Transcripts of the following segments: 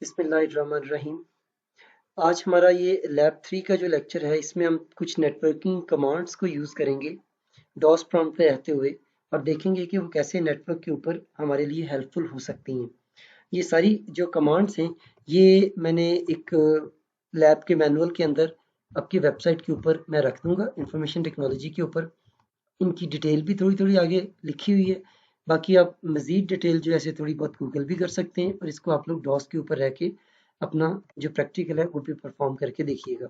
बिस्मिल्लाहिर्रहमानिर्रहीम। आज हमारा ये लैब 3 का जो लेक्चर है इसमें हम कुछ नेटवर्किंग कमांड्स को यूज़ करेंगे डॉस प्रॉम्प्ट पे रहते हुए और देखेंगे कि वो कैसे नेटवर्क के ऊपर हमारे लिए हेल्पफुल हो सकती हैं। ये सारी जो कमांड्स हैं ये मैंने एक लैब के मैनुअल के अंदर आपकी वेबसाइट के ऊपर मैं रख दूंगा इंफॉर्मेशन टेक्नोलॉजी के ऊपर। इनकी डिटेल भी थोड़ी थोड़ी आगे लिखी हुई है। बाकी आप मज़ीद डिटेल जो ऐसे थोड़ी बहुत गूगल भी कर सकते हैं और इसको आप लोग डॉस के ऊपर रह के अपना जो प्रैक्टिकल है वो भी परफॉर्म करके देखिएगा।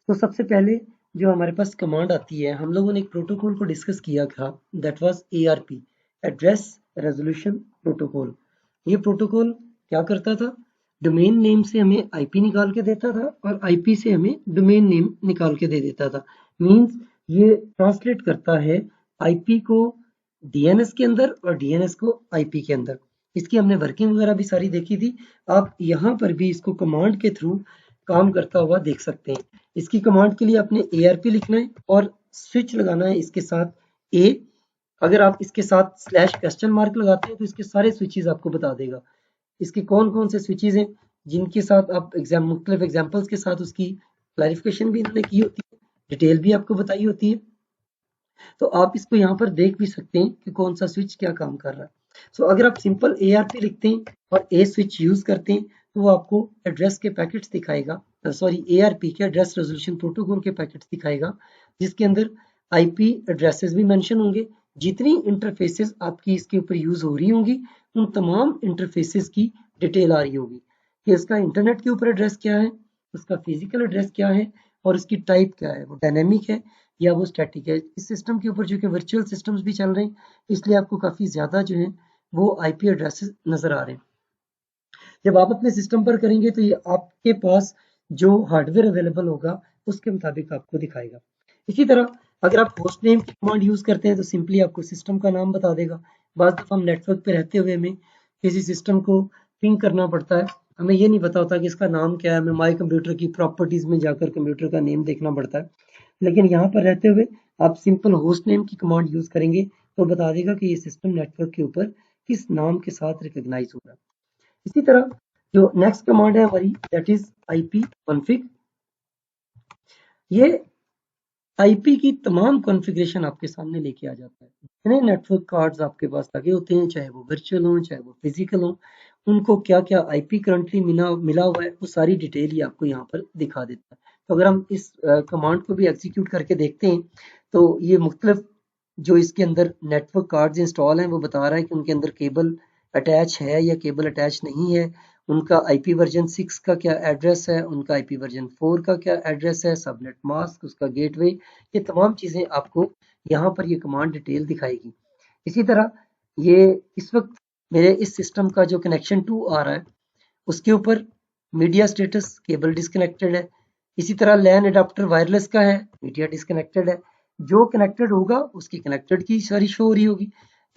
तो सबसे पहले जो हमारे पास कमांड आती है, हम लोगों ने एक प्रोटोकॉल को डिस्कस किया था, that was ARP, address resolution protocol. ये प्रोटोकॉल क्या करता था? डोमेन नेम से हमें आईपी निकाल के देता था और आईपी से हमें डोमेन नेम निकाल के दे देता था। मींस ये ट्रांसलेट करता है आईपी को डीएनएस के अंदर और डीएनएस को आईपी के अंदर। इसकी हमने वर्किंग वगैरह भी सारी देखी थी। आप यहाँ पर भी इसको कमांड के थ्रू काम करता हुआ देख सकते हैं। इसकी कमांड के लिए आपने ARP लिखना है और स्विच लगाना है इसके साथ A। अगर आप इसके साथ स्लैश क्वेश्चन मार्क लगाते हैं तो इसके सारे स्विचेस आपको बता देगा। इसके कौन कौन से स्विचेस हैं जिनके साथ आप मुख्तलिफ एग्जाम्पल्स के साथ उसकी क्लैरिफिकेशन भी इन्होंने की होती है, डिटेल भी आपको बताई होती है। तो आप इसको यहाँ पर देख भी सकते हैं कि कौन सा स्विच क्या काम कर रहा है। सो अगर आप सिंपल ARP लिखते हैं और A स्विच यूज करते हैं तो वो आपको एड्रेस के पैकेट्स दिखाएगा, सॉरी ARP के एड्रेस रेजोल्यूशन प्रोटोकॉल के पैकेट्स दिखाएगा, जिसके अंदर IP एड्रेसेस भी मेंशन होंगे। जितनी इंटरफेसेस आपकी इसके ऊपर यूज हो रही होंगी उन तमाम इंटरफेसेस की डिटेल आ रही होगी कि इसका इंटरनेट के ऊपर एड्रेस क्या है, उसका फिजिकल एड्रेस क्या है और उसकी टाइप क्या है, वो डायनेमिक है या वो स्टैटिक है। इस सिस्टम के ऊपर जो कि वर्चुअल सिस्टम्स भी चल रहे हैं इसलिए आपको काफ़ी ज़्यादा जो है वो आईपी एड्रेसेस नज़र आ रहे हैं। जब आप अपने सिस्टम पर करेंगे तो ये आपके पास जो हार्डवेयर अवेलेबल होगा उसके मुताबिक आपको दिखाएगा। इसी तरह अगर आप होस्ट नेम की कमांड यूज़ करते हैं तो सिंपली आपको सिस्टम का नाम बता देगा। बाद दफ़ा हम नेटवर्क पे रहते हुए हमें किसी सिस्टम को पिंग करना पड़ता है, हमें ये नहीं पता होता कि इसका नाम क्या है, हमें माई कंप्यूटर की प्रॉपर्टीज़ में जाकर कंप्यूटर का नेम देखना पड़ता है। लेकिन यहाँ पर रहते हुए आप सिंपल होस्ट नेम की कमांड यूज करेंगे तो बता देगा कि ये सिस्टम नेटवर्क के ऊपर किस नाम के साथ रिकॉग्नाइज होगा। इसी तरह जो नेक्स्ट कमांड है हमारी दैट इज आईपी कॉन्फ़िग। ये आईपी की तमाम कॉन्फ़िगरेशन आपके सामने लेके आ जाता है। जितने नेटवर्क कार्ड्स आपके पास लगे होते हैं, चाहे वो वर्चुअल हों चाहे वो फिजिकल हों, उनको क्या क्या आईपी करंटली मिला हुआ है वो सारी डिटेल ही आपको यहाँ पर दिखा देता है। तो अगर हम इस कमांड को भी एग्जीक्यूट करके देखते हैं तो ये मुख्तलिफ जो इसके अंदर नेटवर्क कार्ड्स इंस्टॉल हैं वो बता रहा है कि उनके अंदर केबल अटैच है या केबल अटैच नहीं है, उनका आईपी वर्जन 6 का क्या एड्रेस है, उनका आईपी वर्जन 4 का क्या एड्रेस है, सबनेट मास्क, उसका गेटवे, ये तमाम चीज़ें आपको यहाँ पर ये कमांड डिटेल दिखाएगी। इसी तरह ये इस वक्त मेरे इस सिस्टम का जो कनेक्शन 2 आ रहा है उसके ऊपर मीडिया स्टेटस केबल डिस्कनेक्टेड है। इसी तरह लैन अडाप्टर वायरलेस का है, मीडिया डिस्कनेक्टेड है। जो कनेक्टेड होगा उसकी कनेक्टेड की सारी शो हो रही होगी।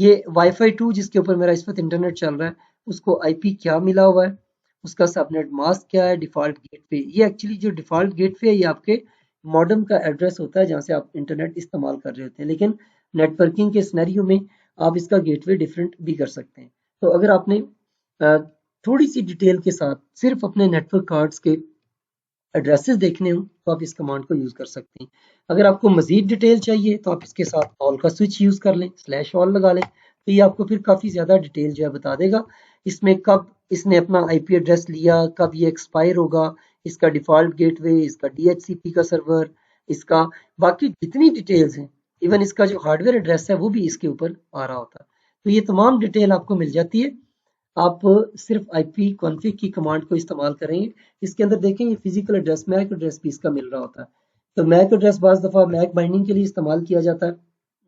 ये वाईफाई 2 जिसके ऊपर मेरा इस वक्त इंटरनेट चल रहा है उसको आईपी क्या मिला हुआ है, उसका सबनेट मास्क क्या है, डिफॉल्ट गेटवे। ये एक्चुअली जो डिफॉल्ट गेटवे है ये आपके मॉडेम का एड्रेस होता है जहाँ से आप इंटरनेट इस्तेमाल कर रहे होते हैं, लेकिन नेटवर्किंग के सिनेरियो में आप इसका गेटवे डिफरेंट भी कर सकते हैं। तो अगर आपने थोड़ी सी डिटेल के साथ सिर्फ अपने नेटवर्क कार्ड्स के एड्रेसेस देखने हो तो आप इस कमांड को यूज कर सकते हैं। अगर आपको मजीद डिटेल चाहिए तो आप इसके साथ ऑल का स्विच यूज कर लें, स्लैश ऑल लगा लें, तो ये आपको फिर काफी ज्यादा डिटेल जो है बता देगा इसमें कब इसने अपना आईपी एड्रेस लिया, कब ये एक्सपायर होगा, इसका डिफॉल्ट गेटवे, इसका डीएचसीपी का सर्वर, इसका बाकी जितनी डिटेल्स हैं, इवन इसका जो हार्डवेयर एड्रेस है वो भी इसके ऊपर आ रहा होता है। तो ये तमाम डिटेल आपको मिल जाती है। आप सिर्फ आईपी कॉन्फ़िग की कमांड को इस्तेमाल करेंगे। इसके अंदर देखेंगे फिजिकल एड्रेस, मैक एड्रेस भी इसका मिल रहा होता है। तो मैक एड्रेस बाज़ दफ़ा मैक बाइंडिंग के लिए इस्तेमाल किया जाता है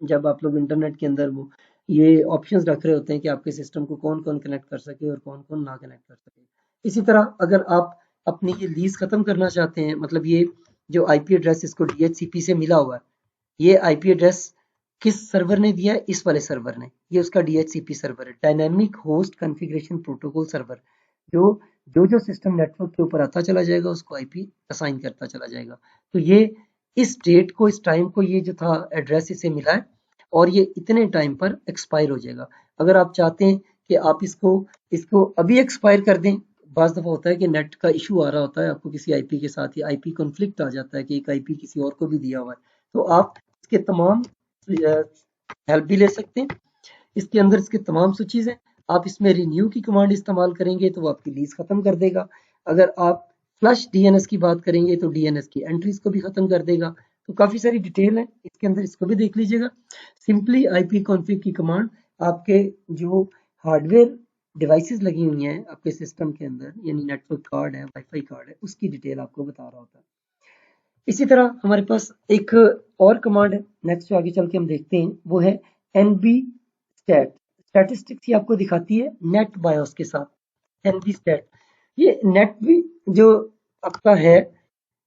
जब आप लोग इंटरनेट के अंदर वो ये ऑप्शंस रख रहे होते हैं कि आपके सिस्टम को कौन कौन कनेक्ट कर सके और कौन कौन ना कनेक्ट कर सके। इसी तरह अगर आप अपनी ये लीज खत्म करना चाहते हैं, मतलब ये जो आईपी एड्रेस इसको डीएचसीपी से मिला हुआ है, ये आईपी एड्रेस किस सर्वर ने दिया है? इस वाले सर्वर ने। ये उसका डीएचसीपी सर्वर है, dynamic host configuration protocol server. जो जो जो सिस्टम नेटवर्क के ऊपर आता चला जाएगा उसको आईपी असाइन करता चला जाएगा। तो ये इस डेट को, इस टाइम को ये जो था एड्रेस इसे मिला है और ये इतने टाइम पर एक्सपायर हो जाएगा। अगर आप चाहते हैं कि आप इसको इसको अभी एक्सपायर कर दें, बाज़ दफ़ा होता है कि नेट का इशू आ रहा होता है आपको किसी आईपी के साथ, या आईपी कॉन्फ्लिक्ट आ जाता है कि एक आईपी किसी और को भी दिया हुआ है, तो आप इसके तमाम हेल्प भी ले सकते हैं। इसके अंदर इसके तमाम स्विचेस हैं। आप इसमें रिन्यू की कमांड इस्तेमाल करेंगे तो वो आपकी लीज खत्म कर देगा। अगर आप फ्लश डीएनएस की बात करेंगे तो डीएनएस की एंट्रीज को भी खत्म कर देगा। तो काफी सारी डिटेल है इसके अंदर, इसको भी देख लीजिएगा। सिंपली आईपी कॉन्फ़िग की कमांड आपके जो हार्डवेयर डिवाइसेस लगी हुई हैं आपके सिस्टम के अंदर, यानी नेटवर्क कार्ड है, वाईफाई कार्ड है, उसकी डिटेल आपको बता रहा होता है। इसी तरह हमारे पास एक और कमांड है नेक्स्ट, जो आगे चल के हम देखते हैं, वो है एनबी स्टैट। स्टैटिस्टिक्स ये आपको दिखाती है नेट बायोस के साथ। एनबी स्टैट, ये नेट भी जो आपका है,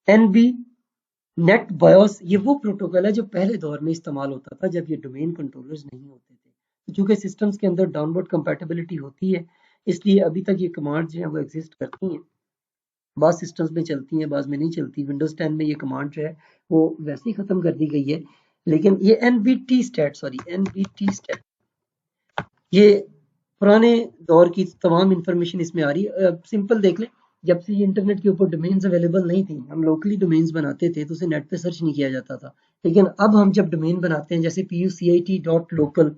एनबी नेट बायोस, ये वो प्रोटोकॉल है जो पहले दौर में इस्तेमाल होता था जब ये डोमेन कंट्रोलर्स नहीं होते थे। चूंकि सिस्टम्स के अंदर डाउनवर्ड कंपैटिबिलिटी होती है, इसलिए अभी तक ये कमांड जो है वो एग्जिस्ट करती हैं। बाज़ सिस्टम्स में चलती हैं, बाज़ में नहीं चलती। विंडोज 10 में ये कमांड जो है वो वैसे ही खत्म कर दी गई है। लेकिन ये एनबीटी स्टैट, ये पुराने दौर की तमाम इंफॉर्मेशन इसमें आ रही है। सिंपल देख लें, जब से ये इंटरनेट के ऊपर डोमेन्स अवेलेबल नहीं थी, हम लोकली डोमेन्स बनाते थे तो उसे नेट पे सर्च नहीं किया जाता था। लेकिन अब हम जब डोमेन बनाते हैं, जैसे pucit.local,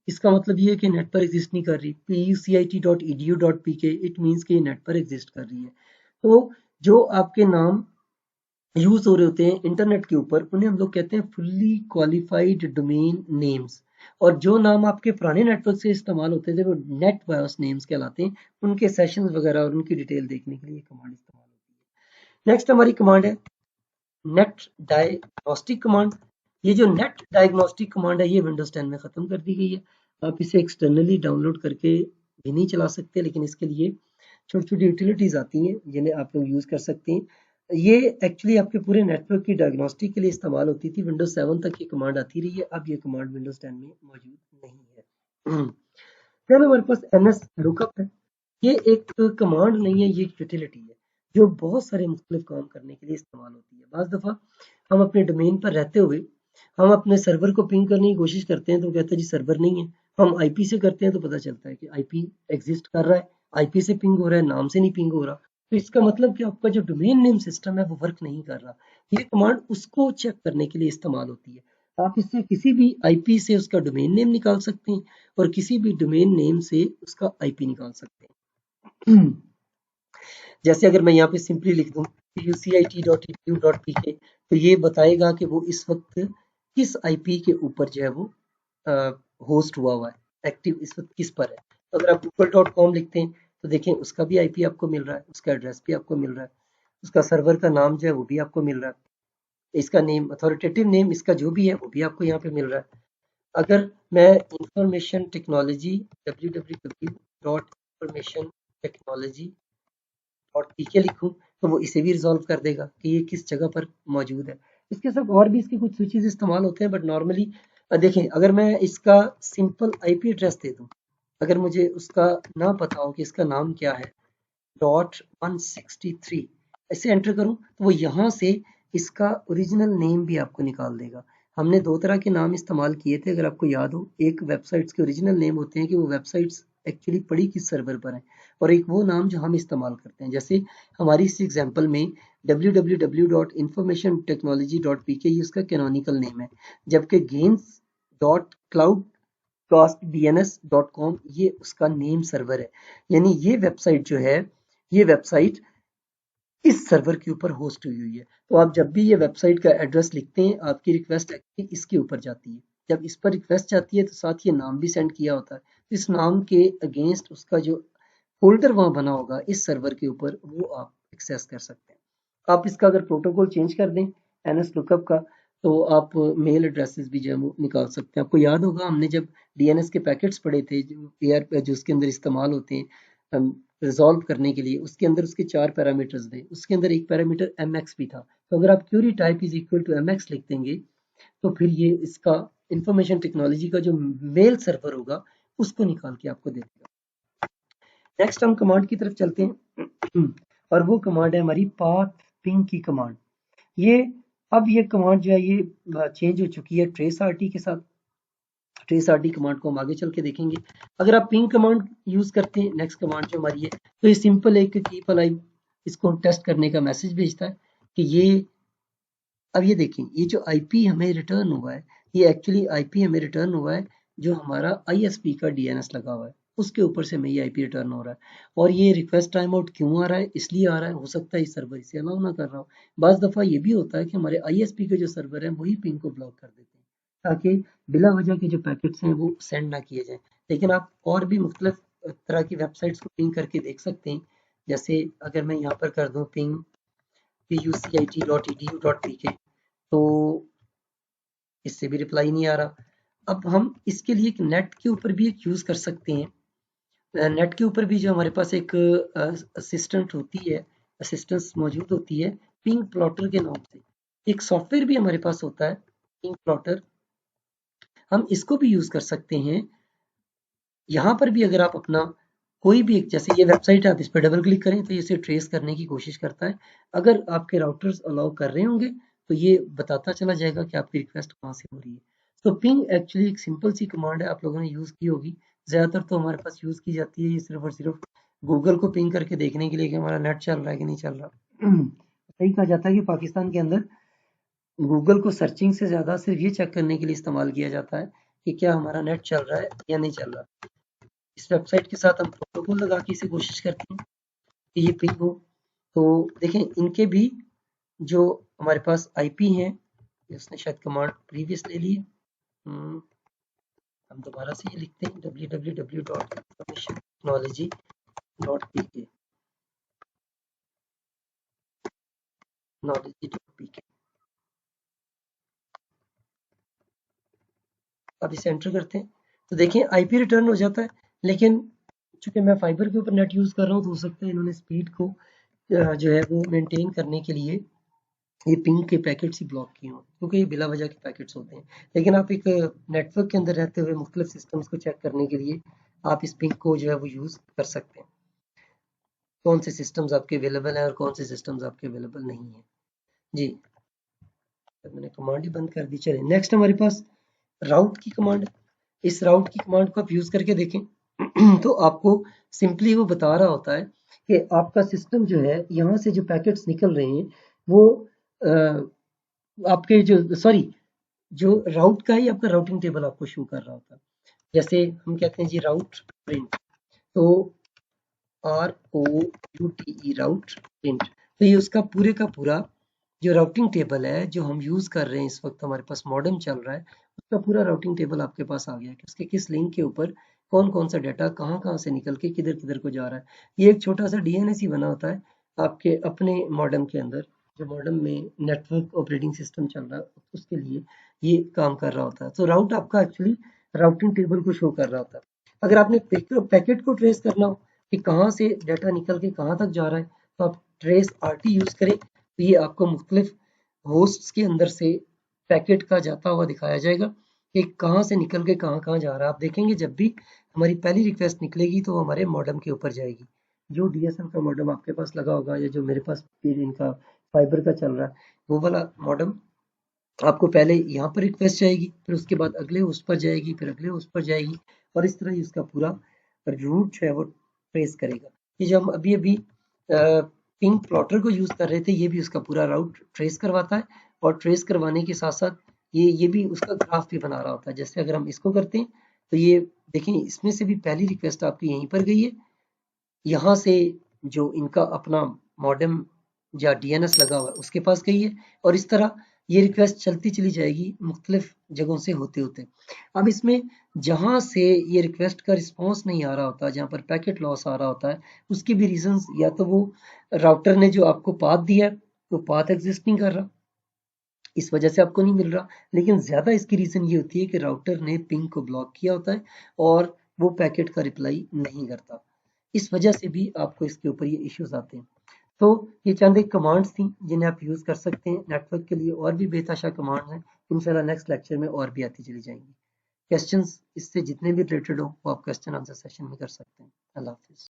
इसका मतलब ये है कि नेट पर एग्जिस्ट नहीं कर रही। pucit.edu.pk, इट मीन्स कि नेट पर एग्जिस्ट कर रही है। तो जो आपके नाम यूज हो रहे होते हैं इंटरनेट के ऊपर, उन्हें हम लोग कहते हैं फुल्ली क्वालिफाइड डोमेन नेम्स। और जो नाम आपके पुराने नेटवर्क से इस्तेमाल होते थे वो नेट बायोस नेम्स कहलाते हैं। उनके सेशंस वगैरह और उनकी डिटेल देखने के लिए कमांड इस्तेमाल होती है। नेक्स्ट हमारी कमांड है नेट डायग्नोस्टिक कमांड। ये जो नेट डायग्नोस्टिक कमांड है ये विंडोज 10 में खत्म कर दी गई है। आप इसे एक्सटर्नली डाउनलोड करके भी नहीं चला सकते, लेकिन इसके लिए छोटी छोटी यूटिलिटीज आती हैं जिन्हें आप लोग यूज कर सकते हैं। ये एक्चुअली आपके पूरे नेटवर्क की डायग्नोस्टिक के लिए इस्तेमाल होती थी। विंडोज 7 तक ये कमांड आती रही है, अब ये कमांड विंडोज 10 में मौजूद नहीं है। फिर हमारे पास एनएस लुकअप है। ये एक कमांड नहीं है, ये एक यूटिलिटी है जो बहुत सारे मुख्तलिफ काम करने के लिए इस्तेमाल होती है। बाज़ दफ़ा हम अपने डोमेन पर रहते हुए हम अपने सर्वर को पिंग करने की कोशिश करते हैं तो कहता है जी सर्वर नहीं है। हम आईपी से करते हैं तो पता चलता है कि आईपी एग्जिस्ट कर रहा है, आईपी से पिंग हो रहा है, नाम से नहीं पिंग हो रहा। तो इसका मतलब कि आपका जो डोमेन नेम सिस्टम है वो वर्क नहीं कर रहा। ये कमांड उसको चेक करने के लिए इस्तेमाल होती है। आप इससे किसी भी आईपी से उसका डोमेन नेम निकाल सकते हैं और किसी भी डोमेन नेम से उसका आईपी निकाल सकते हैं। जैसे अगर मैं यहाँ पे सिंपली लिख दूं pucit.edu.pk, तो ये बताएगा कि वो इस वक्त किस आईपी के ऊपर जो है वो होस्ट हुआ है, एक्टिव इस वक्त किस पर है। तो अगर आप google.com लिखते हैं तो देखें उसका भी आईपी आपको मिल रहा है, उसका एड्रेस भी आपको मिल रहा है, उसका सर्वर का नाम जो है वो भी आपको मिल रहा है, इसका नेम, अथॉरिटेटिव नेम इसका जो भी है वो भी आपको यहाँ पे मिल रहा है। अगर मैं इंफॉर्मेशन टेक्नोलॉजी www.informationtechnology और पीके लिखूं तो वो इसे भी रिजॉल्व कर देगा कि ये किस जगह पर मौजूद है। इसके साथ और भी इसके कुछ स्विचेस इस्तेमाल होते हैं, बट नॉर्मली देखें, अगर मैं इसका सिंपल आईपी एड्रेस दे दूं, अगर मुझे उसका ना पता हो कि इसका नाम क्या है, .163 ऐसे एंटर करूं तो वो यहाँ से इसका ओरिजिनल नेम भी आपको निकाल देगा। हमने दो तरह के नाम इस्तेमाल किए थे, अगर आपको याद हो। एक वेबसाइट्स के ओरिजिनल नेम होते हैं कि वो वेबसाइट्स एक्चुअली पड़ी किस सर्वर पर है, और एक वो नाम जो हम इस्तेमाल करते हैं। जैसे हमारी इस एग्जांपल में www.informationtechnology.pk ये उसका कैनोनिकल नेम है, जबकि gains.cloudcastdns.com ये उसका नेम सर्वर है। यानी ये वेबसाइट जो है, ये वेबसाइट इस सर्वर के ऊपर होस्ट हुई है। तो आप जब भी ये वेबसाइट का एड्रेस लिखते हैं, आपकी रिक्वेस्ट एक्चुअली इसके ऊपर जाती है। जब इस पर रिक्वेस्ट जाती है तो साथ ये नाम भी सेंड किया होता है। इस नाम के अगेंस्ट उसका जो फोल्डर वहां बना होगा इस सर्वर के ऊपर, वो आप एक्सेस कर सकते हैं। आप इसका अगर प्रोटोकॉल चेंज कर दें एनएस लुकअप का, तो आप मेल एड्रेसेस भी जो है वो निकाल सकते हैं। आपको याद होगा हमने जब डीएनएस के पैकेट्स पढ़े थे, जो एयर जो उसके अंदर इस्तेमाल होते हैं रिजॉल्व करने के लिए, उसके अंदर उसके 4 पैरामीटर्स थे। उसके अंदर एक पैरामीटर mx भी था। तो अगर आप query type is equal to mx लिख देंगे तो फिर ये इसका इंफॉर्मेशन टेक्नोलॉजी का जो मेल सर्वर होगा उसको निकाल के आपको दे देगा। नेक्स्ट हम कमांड की तरफ चलते हैं और वो कमांड है हमारी पाथ पिंग की कमांड। ये अब ये कमांड जो है ये चेंज हो चुकी है ट्रेस आरटी के साथ। ट्रेस आरटी कमांड को हम आगे चल के देखेंगे। अगर आप पिंग कमांड यूज करते हैं, नेक्स्ट कमांड जो हमारी है, तो ये सिंपल एक कीप अलाइव, इसको टेस्ट करने का मैसेज भेजता है कि ये, अब ये देखें, ये जो आईपी हमें रिटर्न हुआ है, ये एक्चुअली आईपी हमें रिटर्न हुआ है जो हमारा आईएसपी का डीएनएस लगा हुआ है, उसके ऊपर से हमें ये आईपी रिटर्न हो रहा है। और ये रिक्वेस्ट टाइम आउट क्यों आ रहा है? इसलिए आ रहा है, हो सकता है इस सर्वर इसे अलाउ ना कर रहा हो। बाज दफा ये भी होता है कि हमारे आईएसपी के जो सर्वर है वही पिंग को ब्लॉक कर देते हैं ताकि बिला वजह के जो पैकेट्स हैं वो सेंड ना किए जाएं। लेकिन आप और भी मुख्तलिफ तरह की वेबसाइट्स को पिंग करके देख सकते हैं। जैसे अगर मैं यहाँ पर कर दूँ पिंग pucit.edu.pk, तो इससे भी रिप्लाई नहीं आ रहा। अब हम इसके लिए एक नेट के ऊपर भी एक यूज कर सकते हैं। नेट के ऊपर भी जो हमारे पास एक असिस्टेंट होती है, असिस्टेंस मौजूद होती है पिंग प्लॉटर के नाम से। एक सॉफ्टवेयर भी हमारे पास होता है पिंग प्लॉटर, हम इसको भी यूज कर सकते हैं। यहाँ पर भी अगर आप अपना कोई भी एक, जैसे ये वेबसाइट है, आप इस पर डबल क्लिक करें तो ये इसे ट्रेस करने की कोशिश करता है। अगर आपके राउटर्स अलाउ कर रहे होंगे तो ये बताता चला जाएगा कि आपकी रिक्वेस्ट कहाँ से हो रही है। तो पिंग एक्चुअली एक सिंपल सी कमांड है, आप लोगों ने यूज की होगी। ज्यादातर तो हमारे पास यूज की जाती है ये सिर्फ और सिर्फ गूगल को पिंग करके देखने के लिए कि हमारा नेट चल रहा है कि नहीं चल रहा। सही कहा जाता है कि पाकिस्तान के अंदर गूगल को सर्चिंग से ज्यादा सिर्फ ये चेक करने के लिए इस्तेमाल किया जाता है कि क्या हमारा नेट चल रहा है या नहीं चल रहा। इस वेबसाइट के साथ हम प्रोटोकॉल लगा के इसे कोशिश करते हैं कि ये पिंग हो। तो देखें, इनके भी जो हमारे पास आईपी हैं, इसने शायद कमांड प्रीवियस ले ली है। हम दोबारा से ये लिखते हैं www.informationtechnology.pk knowledge.pk। अब इसे एंटर करते हैं तो देखें आईपी रिटर्न हो जाता है। लेकिन चूंकि मैं फाइबर के ऊपर नेट यूज कर रहा हूँ तो हो सकता है इन्होंने स्पीड को जो है वो मेंटेन करने के लिए ये पिंग के पैकेट्स ही ब्लॉक किए हों, क्योंकि ये बिला वजह के पैकेट्स होते हैं। लेकिन आप एक नेटवर्क के अंदर रहते हुए मुख्तलिफ सिस्टम्स को चेक करने के लिए आप इस पिंग को जो है वो यूज कर सकते हैं, कौन से सिस्टम्स आपके अवेलेबल हैं और कौन से सिस्टम्स आपके अवेलेबल नहीं है। जी, मैंने कमांड ही बंद कर दी। चले नेक्स्ट हमारे पास राउट की कमांड। इस राउट की कमांड को आप यूज करके देखें तो आपको सिंपली वो बता रहा होता है कि आपका सिस्टम जो है, यहाँ से जो पैकेट्स निकल रहे हैं वो आपके जो राउट का ही आपका राउटिंग टेबल आपको शो कर रहा होता है। जैसे हम कहते हैं जी राउट प्रिंट, तो ROUTE राउट प्रिंट, तो ये उसका पूरे का पूरा जो राउटिंग टेबल है जो हम यूज कर रहे हैं इस वक्त, हमारे पास मॉडेम चल रहा है, उसका पूरा राउटिंग टेबल आपके पास आ गया कि उसके किस लिंक के ऊपर कौन कौन सा डाटा कहाँ कहाँ से निकल के किधर किधर को जा रहा है। ये एक छोटा सा डीएनएस ही बना होता है आपके अपने मॉडेम के अंदर, जो मॉडेम में नेटवर्क ऑपरेटिंग सिस्टम चल रहा है उसके लिए ये काम कर रहा होता है। तो राउट आपका एक्चुअली राउटिंग टेबल को शो कर रहा होता है। अगर आपने पैकेट को ट्रेस करना हो कि कहाँ से डाटा निकल के कहाँ तक जा रहा है, तो आप ट्रेस आरटी यूज करें, तो ये आपको मुख्तलिफ होस्ट्स के अंदर से पैकेट का जाता हुआ दिखाया जाएगा कि कहाँ से निकल के कहाँ कहाँ जा रहा है। आप देखेंगे जब भी हमारी पहली रिक्वेस्ट निकलेगी तो हमारे मॉडेम के ऊपर जाएगी। जो डीएसएल का मॉडेम आपके पास लगा होगा या जो मेरे पास इनका फाइबर का चल रहा है, वो वाला मॉडेम आपको पहले यहाँ पर रिक्वेस्ट जाएगी, फिर उसके बाद अगले होस्ट पर जाएगी, फिर अगले होस्ट पर जाएगी, और इस तरह ही उसका पूरा रूट जो है वो ट्रेस करेगा। ये जो हम अभी अभी पिंग प्लॉटर को यूज कर रहे थे, ये भी उसका पूरा राउट ट्रेस करवाता है, और ट्रेस करवाने के साथ साथ ये भी उसका ग्राफ भी बना रहा होता है। जैसे अगर हम इसको करते हैं तो ये देखें, इसमें से भी पहली रिक्वेस्ट आपकी यहीं पर गई है, यहाँ से जो इनका अपना मॉडेम या डीएनएस लगा हुआ है उसके पास गई है, और इस तरह ये रिक्वेस्ट चलती चली जाएगी मुख्तलिफ जगहों से होते होते। अब इसमें जहां से ये रिक्वेस्ट का रिस्पॉन्स नहीं आ रहा होता, जहां पर पैकेट लॉस आ रहा होता है, उसकी भी रीजंस, या तो वो राउटर ने जो आपको पाथ दिया है वो पाथ एग्जिस्ट नहीं कर रहा, इस वजह से आपको नहीं मिल रहा। लेकिन ज्यादा इसकी रीजन ये होती है कि राउटर ने पिंग को ब्लॉक किया होता है और वो पैकेट का रिप्लाई नहीं करता, इस वजह से भी आपको इसके ऊपर ये इश्यूज आते हैं। तो ये चंद एक कमांड्स थी जिन्हें आप यूज कर सकते हैं नेटवर्क के लिए। और भी बेतहाशा कमांड्स हैं, इंशाल्लाह नेक्स्ट लेक्चर में और भी आती चली जाएंगी। क्वेश्चंस इससे जितने भी रिलेटेड हो वो आप क्वेश्चन आंसर सेशन में कर सकते हैं। अल्लाह हाफिज।